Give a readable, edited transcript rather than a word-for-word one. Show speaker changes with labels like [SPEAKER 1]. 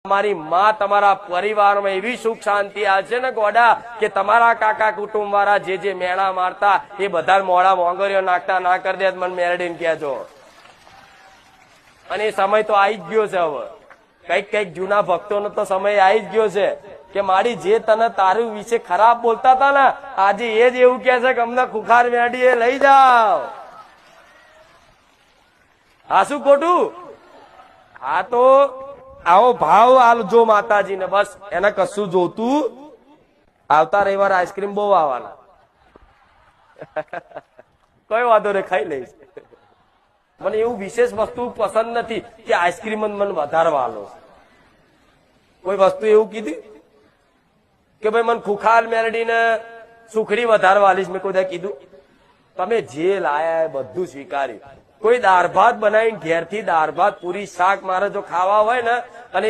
[SPEAKER 1] તમારી માં તમારા પરિવારમાં એવી સુખ શાંતિ આવશે ને ગોડા કે તમારા કાકા કુટુંબ વાળા જે મેળા મારતા એ બધા મોડા મોંગરીઓ નાખતા ના કરી દે મને મેરડીને કહેજો. અને એ સમય તો આવી જ ગયો છે. હવે કઈક જૂના ભક્તોનો તો સમય આવી જ ગયો છે કે મારી જે તને તારું વિશે ખરાબ બોલતા હતા ને આજે એ જ એવું કે છે કે અમને ખુખાર મેરડી લઈ જાઓ. આ શું ખોટું? આ તો આવો ભાવ આલજો માતાજીને, બસ એને કશું જોતું. આવતા રવિવાર આઈસ્ક્રીમ બહુ આવવાના. કઈ વાંધો ને ખાઈ લઈશ. મને એવું વિશેષ વસ્તુ પસંદ નથી કે આઈસ્ક્રીમ મને વધારવા આલો. કોઈ વસ્તુ એવું કીધી કે ભાઈ મને ખુખાર મેરડીને સુખડી વધારવા આલીશ? મેં કોઈ કીધું? તમે જે લાયા બધું સ્વીકાર્યું. કોઈ દાળ ભાત બનાવીને ઘેરથી દાળ ભાત પૂરી શાક મારે જો ખાવા હોય ને અને